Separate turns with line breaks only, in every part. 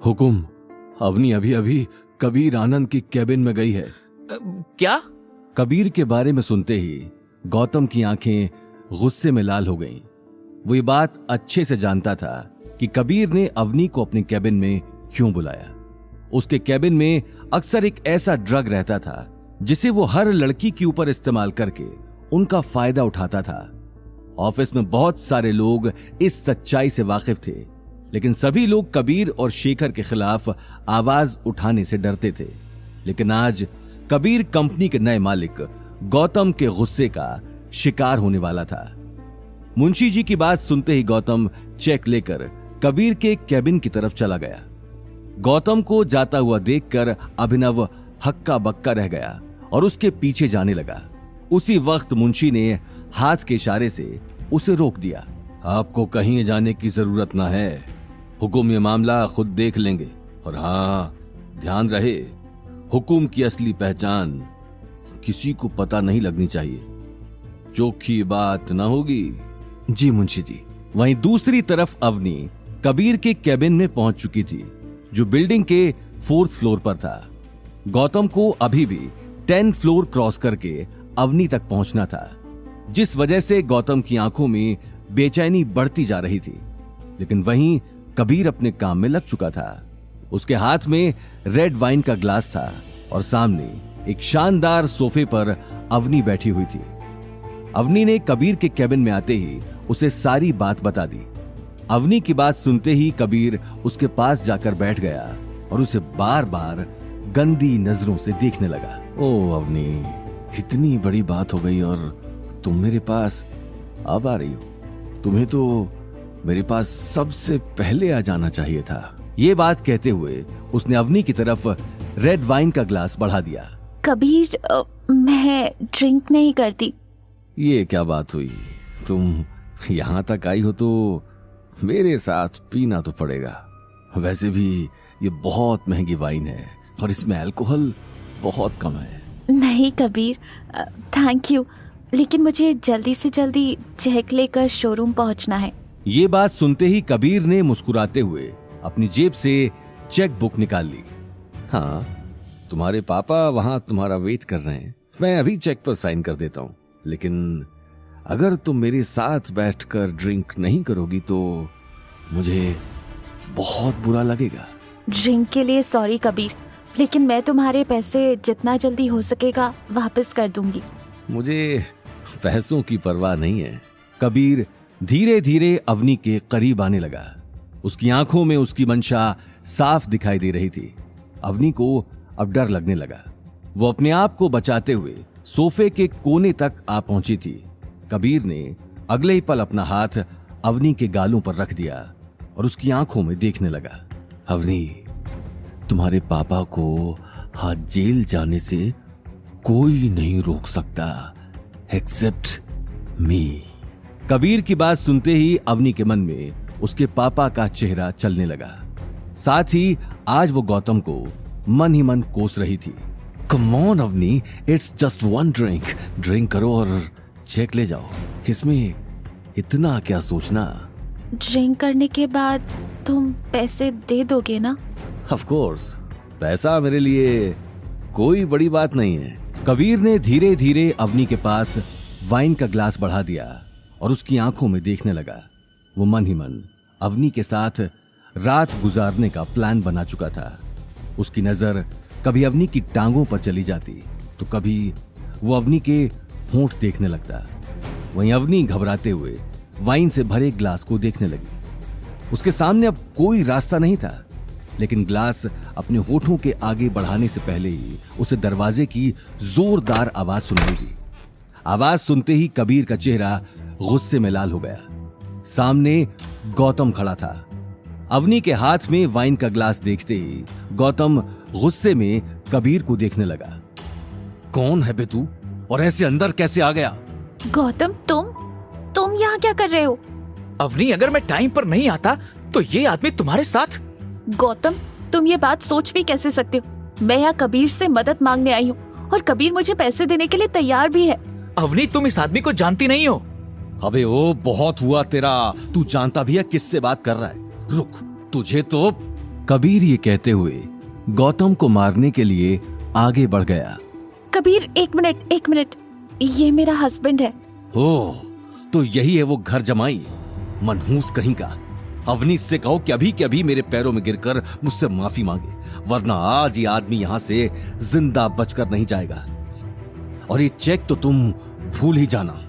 हुकुम, अवनी अभी अभी कबीर आनंद की कैबिन में गई है।
क्या?
कबीर के बारे में सुनते ही गौतम की आंखें गुस्से में लाल हो गईं। वो ये बात अच्छे से जानता था कि कबीर ने अवनी को अपनी कैबिन में क्यों बुलाया। उसके कैबिन में अक्सर एक ऐसा ड्रग रहता था जिसे वो हर लड़की के ऊपर इस्तेमाल करके उनका फायदा उठाता था। ऑफिस में बहुत सारे लोग इस सच्चाई से वाकिफ थे, लेकिन सभी लोग कबीर और शेखर के खिलाफ आवाज उठाने से डरते थे। लेकिन आज कबीर कंपनी के नए मालिक गौतम के गुस्से का शिकार होने वाला था। मुंशी जी की बात सुनते ही गौतम चेक लेकर कबीर के कैबिन की तरफ चला गया। गौतम को जाता हुआ देखकर अभिनव हक्का बक्का रह गया और उसके पीछे जाने लगा। उसी वक्त मुंशी ने हाथ के इशारे से उसे रोक दिया। आपको कहीं जाने की जरूरत ना है, हुकुम ये मामला खुद देख लेंगे। और हाँ, ध्यान रहे, हुकुम की असली पहचान किसी को पता नहीं लगनी चाहिए। चोखी बात ना होगी। जी मुंशी जी। वहीं दूसरी तरफ अवनी कबीर के कैबिन में पहुंच चुकी थी, जो बिल्डिंग के 4th फ्लोर पर था। गौतम को अभी भी 10th फ्लोर क्रॉस करके अवनी तक पहुंचना था, जिस वजह से गौतम की आंखों में बेचैनी बढ़ती जा रही थी। लेकिन वहीं कबीर अपने काम में लग चुका था। उसके हाथ में रेड वाइन का ग्लास था और सामने एक शानदार सोफे पर अवनी बैठी हुई थी। अवनी ने कबीर के कैबिन में आते ही उसे सारी बात बता दी। अवनी की बात सुनते ही कबीर उसके पास जाकर बैठ गया और उसे बार बार गंदी नजरों से देखने लगा। ओ अवनी, इतनी बड़ी बात हो गई और तुम मेरे पास अब आ रही हो। तुम्हें तो मेरे पास सबसे पहले आ जाना चाहिए था। ये बात कहते हुए उसने अवनी की तरफ रेड वाइन का ग्लास बढ़ा दिया।
कबीर, मैं ड्रिंक नहीं करती।
ये क्या बात हुई? तुम यहां तक आई हो तो मेरे साथ पीना तो पड़ेगा। वैसे भी ये बहुत महंगी वाइन है और इसमें अल्कोहल बहुत कम है।
नहीं कबीर, थैंक यू, लेकिन मुझे जल्दी से जल्दी चेक लेकर शोरूम पहुंचना है।
ये बात सुनते ही कबीर ने मुस्कुराते हुए अपनी जेब से चेक बुक निकाल ली। हाँ, तुम्हारे पापा वहां तुम्हारा वेट कर रहे हैं। मैं अभी चेक पर साइन कर देता हूँ, लेकिन अगर तुम मेरे साथ बैठकर ड्रिंक नहीं करोगी तो मुझे बहुत बुरा लगेगा।
ड्रिंक के लिए सॉरी कबीर, लेकिन मैं तुम्हारे पैसे जितना जल्दी हो सकेगा वापस कर दूंगी।
मुझे पैसों की परवाह नहीं है। कबीर धीरे धीरे अवनी के करीब आने लगा। उसकी आंखों में उसकी मंशा साफ दिखाई दे रही थी। अवनी को अब डर लगने लगा। वो अपने आप को बचाते हुए सोफे के कोने तक आ पहुंची थी। कबीर ने अगले ही पल अपना हाथ अवनी के गालों पर रख दिया और उसकी आंखों में देखने लगा। अवनी, तुम्हारे पापा को आज जेल जाने से कोई नहीं रोक सकता एक्सेप्ट मी। कबीर की बात सुनते ही अवनी के मन में उसके पापा का चेहरा चलने लगा। साथ ही आज वो गौतम को मन ही मन कोस रही थी। Come on Avni, it's just one drink. Drink करो और चेक ले जाओ। इसमें इतना क्या सोचना।
ड्रिंक करने के बाद तुम पैसे दे दोगे ना?
ऑफ कोर्स, पैसा मेरे लिए कोई बड़ी बात नहीं है। कबीर ने धीरे धीरे अवनी के पास वाइन का ग्लास बढ़ा दिया और उसकी आंखों में देखने लगा। वो मन ही मन अवनी के साथ रात गुजारने का प्लान बना चुका था। उसकी नजर कभी अवनी की टांगों पर चली जाती तो कभी वो अवनी के होंठ देखने लगता। वहीं अवनी घबराते हुए वाइन से भरे ग्लास को देखने लगी। उसके सामने अब कोई रास्ता नहीं था, लेकिन ग्लास अपने होठों के आगे बढ़ाने से पहले ही उसे दरवाजे की जोरदार आवाज सुनाई दी। आवाज सुनते ही कबीर का चेहरा गुस्से में लाल हो गया। सामने गौतम खड़ा था। अवनी के हाथ में वाइन का ग्लास देखते ही गौतम गुस्से में कबीर को देखने लगा। कौन है बे तू और ऐसे अंदर कैसे आ गया?
गौतम, तुम यहाँ क्या कर रहे हो?
अवनी, अगर मैं टाइम पर नहीं आता तो ये आदमी तुम्हारे साथ।
गौतम, तुम ये बात सोच भी कैसे सकते हो? मैं यहाँ कबीर से मदद मांगने आई हूँ और कबीर मुझे पैसे देने के लिए तैयार भी है।
अवनी, तुम इस आदमी को जानती नहीं हो।
अबे ओ, बहुत हुआ तेरा। तू जानता भी है किससे बात कर रहा है। रुक, तुझे तो कबीर ये कहते हुए गौतम को मारने के लिए आगे बढ़ गया।
कबीर, एक मिनट, ये मेरा हस्बैंड है।
ओह, तो यही है वो घर जमाई, मनहूस कहीं का। अवनी से कहो कि अभी के अभी मेरे पैरों में गिरकर मुझसे माफी मांगे, वरना आज ये आदमी यहां से जिंदा बचकर नहीं जाएगा। और ये चेक तो तुम भूल ही जाना।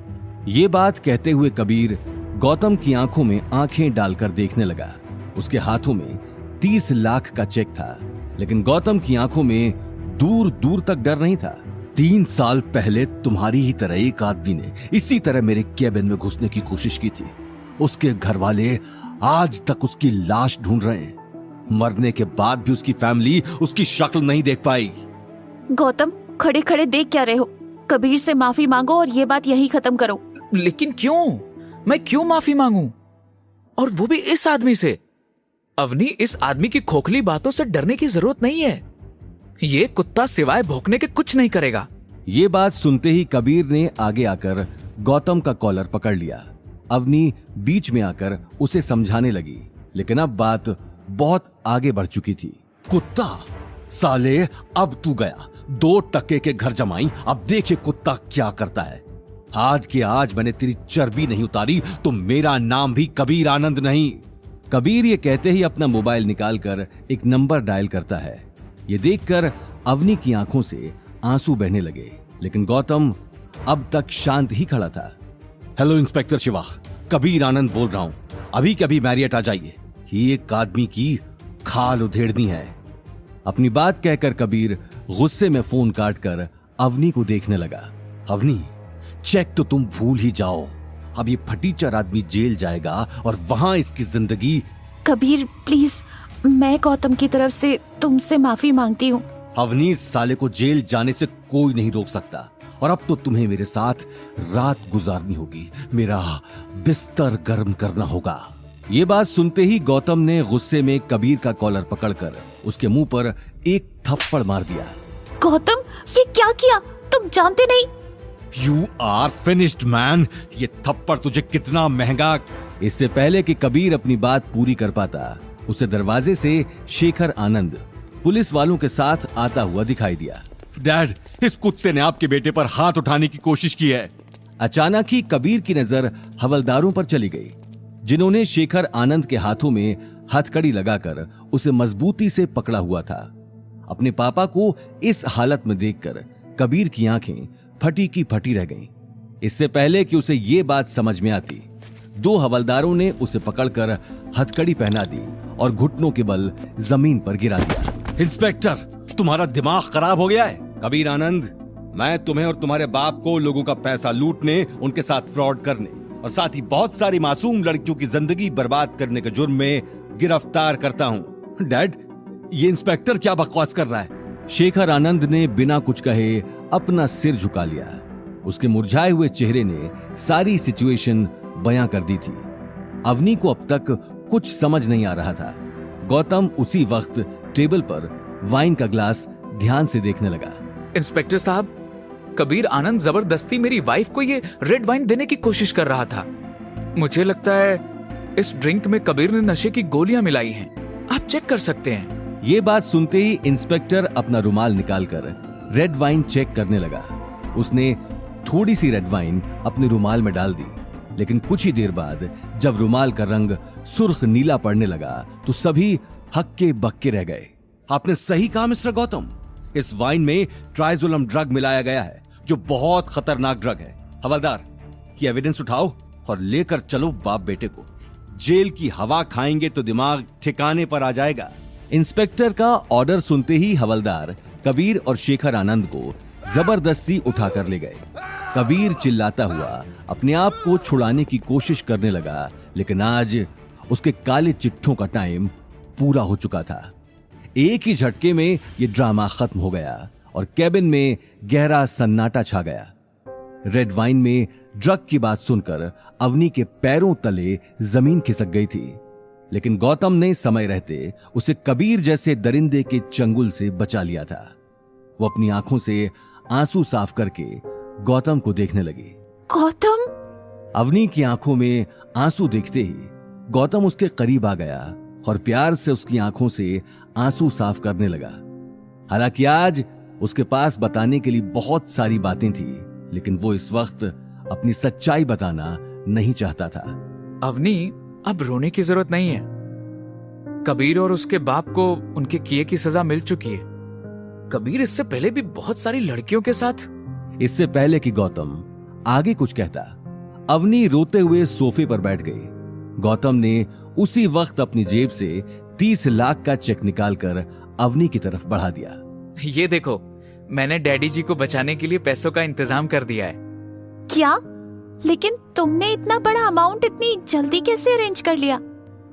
ये बात कहते हुए कबीर गौतम की आंखों में आंखें डालकर देखने लगा। उसके हाथों में 30 लाख का चेक था, लेकिन गौतम की आंखों में दूर दूर तक डर नहीं था। 3 साल पहले तुम्हारी ही तरह एक आदमी ने इसी तरह मेरे केबिन में घुसने की कोशिश की थी। उसके घर वाले आज तक उसकी लाश ढूंढ रहे हैं। मरने के बाद भी उसकी फैमिली उसकी शक्ल नहीं देख पाई।
गौतम, खड़े खड़े देख क्या रहे हो? कबीर से माफी मांगो और ये बात यही खत्म करो।
लेकिन क्यों? मैं क्यों माफी मांगू? और वो भी इस आदमी से? अवनी, इस आदमी की खोखली बातों से डरने की जरूरत नहीं है। ये कुत्ता सिवाय भौंकने के कुछ नहीं करेगा।
ये बात सुनते ही कबीर ने आगे आकर गौतम का कॉलर पकड़ लिया। अवनी बीच में आकर उसे समझाने लगी, लेकिन अब बात बहुत आगे बढ़ चुकी थी। कुत्ता साले, अब तू गया 2 टके के घर जमाई। अब देखिए कुत्ता क्या करता है। आज के आज मैंने तेरी चर्बी नहीं उतारी तो मेरा नाम भी कबीर आनंद नहीं। कबीर ये कहते ही अपना मोबाइल निकालकर एक नंबर डायल करता है। ये देखकर अवनी की आंखों से आंसू बहने लगे, लेकिन गौतम अब तक शांत ही खड़ा था। हेलो इंस्पेक्टर शिवा, कबीर आनंद बोल रहा हूं। अभी कभी मैरियट आ जाइए, एक आदमी की खाल उधेड़नी है। अपनी बात कहकर कबीर गुस्से में फोन काटकर अवनी को देखने लगा। अवनी, चेक तो तुम भूल ही जाओ। अब ये फटीचर आदमी जेल जाएगा और वहां इसकी जिंदगी।
कबीर प्लीज, मैं गौतम की तरफ से तुमसे माफी मांगती हूँ।
अवनी, साले को जेल जाने से कोई नहीं रोक सकता, और अब तो तुम्हें मेरे साथ रात गुजारनी होगी। मेरा बिस्तर गर्म करना होगा। ये बात सुनते ही गौतम ने गुस्से में कबीर का कॉलर पकड़कर उसके मुंह पर एक थप्पड़ मार दिया।
गौतम, ये क्या किया? तुम जानते नहीं?
You are finished man। ये थप्पड़ तुझे कितना महंगा। इससे पहले कि कबीर अपनी बात पूरी कर पाता, उसे दरवाजे से शेखर आनंद पुलिस वालों के साथ आता हुआ दिखाई दिया। डैड, इस कुत्ते ने आपके बेटे पर हाथ उठाने की कोशिश की है। अचानक ही कबीर की नजर हवलदारों पर चली गई, जिन्होंने शेखर आनंद के हाथों में हथकड़ी लगाकर उसे मजबूती से पकड़ा हुआ था। अपने पापा को इस हालत में देखकर कबीर की आंखें फटी की फटी रह गईं। इससे पहले कि उसे ये बात समझ में आती, 2 हवलदारों ने उसे पकड़कर हथकड़ी पहना दी और घुटनों के बल जमीन पर गिरा दिया। इंस्पेक्टर, तुम्हारा दिमाग खराब हो गया है। कबीर आनंद, मैं तुम्हें और तुम्हारे बाप को लोगों का पैसा लूटने, उनके साथ फ्रॉड करने और साथ ही बहुत सारी मासूम लड़कियों की जिंदगी बर्बाद करने के जुर्म में गिरफ्तार करता हूँ। डैड, ये इंस्पेक्टर क्या बकवास कर रहा है? शेखर आनंद ने बिना कुछ कहे अपना सिर झुका लिया। उसके मुरझाए हुए चेहरे ने सारी सिचुएशन बयां कर दी थी। अवनी को अब तक कुछ समझ नहीं आ रहा था। गौतम उसी वक्त टेबल पर वाइन का ग्लास ध्यान से देखने लगा।
इंस्पेक्टर साहब, कबीर आनंद जबरदस्ती मेरी वाइफ को ये रेड वाइन देने की कोशिश कर रहा था। मुझे लगता है इस ड्रिंक में कबीर ने नशे की गोलियां मिलाई हैं। आप चेक कर सकते हैं।
ये बात सुनते ही इंस्पेक्टर अपना रुमाल निकालकर रेड वाइन चेक करने लगा। उसने थोड़ी सी रेड वाइन अपने रुमाल में डाल दी, लेकिन कुछ ही देर बाद जब रुमाल का रंग सुर्ख नीला पड़ने लगा तो सभी हक्के बक्के रह गए। आपने सही कहा मिस्टर गौतम, इस वाइन में ट्राइजोलम ड्रग मिलाया गया है, जो बहुत खतरनाक ड्रग है। हवलदार, ये एविडेंस उठाओ और लेकर चलो बाप बेटे को। जेल की हवा खाएंगे तो दिमाग ठिकाने पर आ जाएगा। इंस्पेक्टर का ऑर्डर सुनते ही हवलदार कबीर और शेखर आनंद को जबरदस्ती उठाकर ले गए। कबीर चिल्लाता हुआ अपने आप को छुड़ाने की कोशिश करने लगा, लेकिन आज उसके काले चिट्ठों का टाइम पूरा हो चुका था। एक ही झटके में ये ड्रामा खत्म हो गया और केबिन में गहरा सन्नाटा छा गया। रेड वाइन में ड्रग की बात सुनकर अवनी के पैरों तले जमीन खिसक गई थी, लेकिन गौतम ने समय रहते उसे कबीर जैसे दरिंदे के चंगुल से बचा लिया था। वो अपनी आंखों से आंसू साफ करके गौतम को देखने लगी।
गौतम!
अवनी की आंखों में आंसू देखते ही गौतम उसके करीब आ गया और प्यार से उसकी आंखों से आंसू साफ करने लगा। हालांकि आज उसके पास बताने के लिए बहुत सारी बातें थी, लेकिन वो इस वक्त अपनी सच्चाई बताना नहीं चाहता था।
अवनी, अब रोने की जरूरत नहीं है। कबीर और उसके बाप को उनके किए की सजा मिल चुकी है। कबीर इससे पहले भी बहुत सारी लड़कियों के साथ।
इससे पहले कि गौतम आगे कुछ कहता, अवनी रोते हुए सोफे पर बैठ गई। गौतम ने उसी वक्त अपनी जेब से 30 लाख का चेक निकालकर अवनी की तरफ बढ़ा दिया।
ये देखो, मैंने डैडी जी को बचाने के लिए पैसों का इंतजाम कर दिया है।
क्या? लेकिन तुमने इतना बड़ा अमाउंट इतनी जल्दी कैसे अरेंज कर लिया?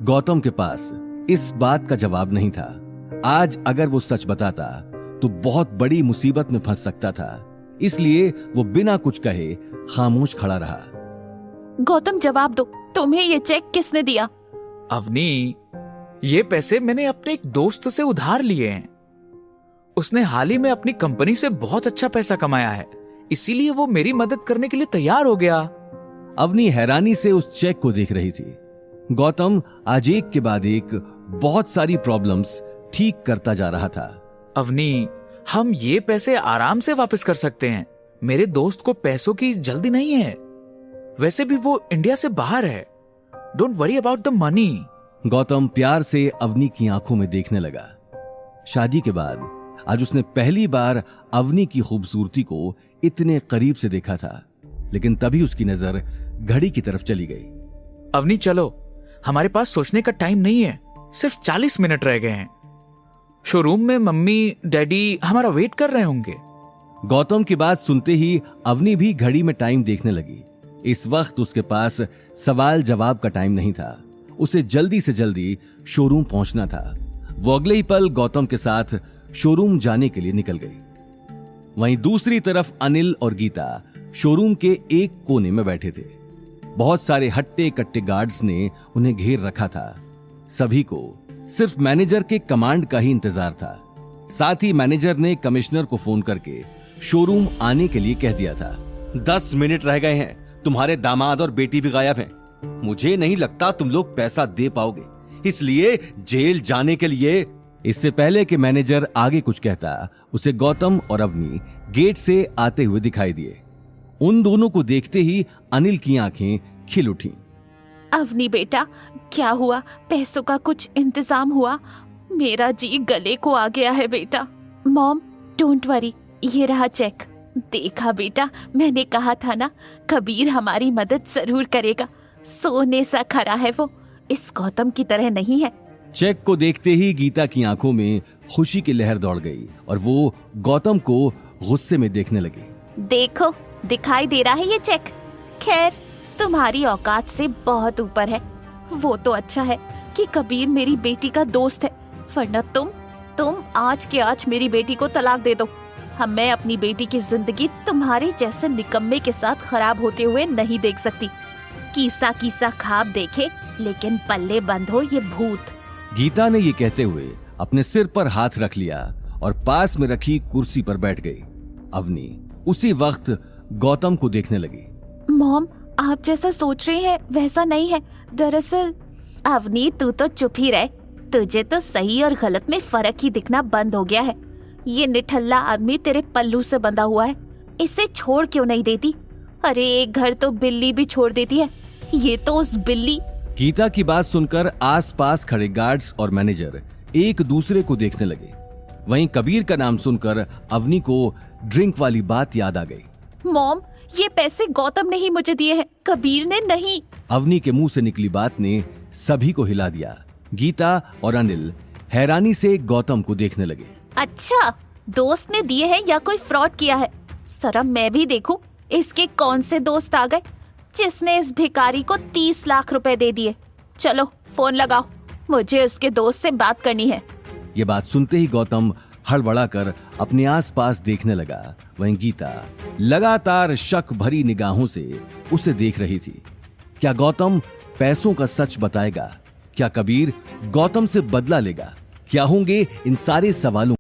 गौतम के पास इस बात का जवाब नहीं था। आज अगर वो सच बताता तो बहुत बड़ी मुसीबत में फंस सकता था, इसलिए वो बिना कुछ कहे खामोश खड़ा रहा।
गौतम, जवाब दो, तुम्हें ये चेक किसने दिया?
अवनी, ये पैसे मैंने अपने एक दोस्त से उधार लिए हैं। उसने हाल ही में अपनी कंपनी से बहुत अच्छा पैसा कमाया है, इसीलिए वो मेरी मदद करने के लिए तैयार हो गया।
अवनी हैरानी से उस चेक को देख रही थी। गौतम आज एक के बाद एक बहुत सारी प्रॉब्लम्स ठीक करता जा रहा था।
अवनी, हम ये पैसे आराम से वापस कर सकते हैं। मेरे दोस्त को पैसों की जल्दी नहीं है, वैसे भी वो इंडिया से बाहर है। Don't worry about the money.
Gautam प्यार से अवनी की आंखों में देखने लगा। शादी के बाद आज उसने पहली बार अवनी की खूबसूरती को इतने करीब से देखा था, लेकिन तभी उसकी नजर घड़ी की तरफ चली गई।
अवनी, चलो, हमारे पास सोचने का टाइम नहीं है। सिर्फ 40 मिनट रह गए हैं। शोरूम में मम्मी डैडी हमारा वेट कर रहे होंगे।
गौतम की बात सुनते ही अवनी भी घड़ी में टाइम देखने लगी। इस वक्त उसके पास सवाल जवाब का टाइम नहीं था। उसे जल्दी से जल्दी शोरूम पहुंचना था। वो अगले ही पल गौतम के साथ शोरूम जाने के लिए निकल गई। वहीं दूसरी तरफ अनिल और गीता शोरूम के एक कोने में बैठे थे। बहुत सारे हट्टे कट्टे गार्ड्स ने उन्हें घेर रखा था। सभी को सिर्फ मैनेजर के कमांड का ही इंतजार था। साथ ही मैनेजर ने कमिश्नर को फोन करके शोरूम आने के लिए कह दिया था।
10 मिनट रह गए हैं, तुम्हारे दामाद और बेटी भी गायब हैं। मुझे नहीं लगता तुम लोग पैसा दे पाओगे, इसलिए जेल जाने के लिए।
इससे पहले कि मैनेजर आगे कुछ कहता, उसे गौतम और अवनी गेट से आते हुए दिखाई दिए। उन दोनों को देखते ही अनिल की आंखें खिल उठी।
अवनी बेटा, क्या हुआ? पैसों का कुछ इंतजाम हुआ? मेरा जी गले को आ गया है बेटा। मॉम, डोंट वरी, ये रहा चेक। देखा बेटा, मैंने कहा था ना, कबीर हमारी मदद जरूर करेगा। सोने सा खरा है वो, इस गौतम की तरह नहीं है।
चेक को देखते ही गीता की आंखों में खुशी की लहर दौड़ गई और वो गौतम को गुस्से में देखने लगी।
देखो, दिखाई दे रहा है ये चेक। खैर, तुम्हारी औकात से बहुत ऊपर है। वो तो अच्छा है कि कबीर मेरी बेटी का दोस्त है, वरना तुम आज के आज मेरी बेटी को तलाक दे दो। मैं अपनी बेटी की जिंदगी तुम्हारे जैसे निकम्मे के साथ खराब होते हुए नहीं देख सकती। कीसा कीसा ख्वाब देखे, लेकिन पल्ले बंद हो ये भूत।
गीता ने ये कहते हुए अपने सिर पर हाथ रख लिया और पास में रखी कुर्सी पर बैठ गई। अवनी उसी वक्त गौतम को देखने लगी।
मॉम, आप जैसा सोच रही हैं वैसा नहीं है। दरअसल अवनी, तू तो चुप ही रह। तुझे तो सही और गलत में फर्क ही दिखना बंद हो गया है। ये निठल्ला आदमी तेरे पल्लू से बंधा हुआ है, इसे छोड़ क्यों नहीं देती? अरे एक घर तो बिल्ली भी छोड़ देती है, ये तो उस बिल्ली।
गीता की बात सुनकर आसपास खड़े गार्ड्स और मैनेजर एक दूसरे को देखने लगे। वहीं कबीर का नाम सुनकर अवनी को ड्रिंक वाली बात याद आ गई।
मॉम, ये पैसे गौतम ने ही मुझे दिए हैं, कबीर ने नहीं।
अवनी के मुंह से निकली बात ने सभी को हिला दिया। गीता और अनिल हैरानी से गौतम को देखने लगे।
अच्छा, दोस्त ने दिए हैं या कोई फ्रॉड किया है? जरा मैं भी देखूं इसके कौन से दोस्त आ गए जिसने इस भिखारी को 30 लाख रुपए दे दिए। चलो फोन लगाओ, मुझे उसके दोस्त से बात करनी है।
ये बात सुनते ही गौतम हड़बड़ाकर अपने आसपास देखने लगा। वहीं गीता लगातार शक भरी निगाहों से उसे देख रही थी। क्या गौतम पैसों का सच बताएगा? क्या कबीर गौतम से बदला लेगा? क्या होंगे इन सारे सवालों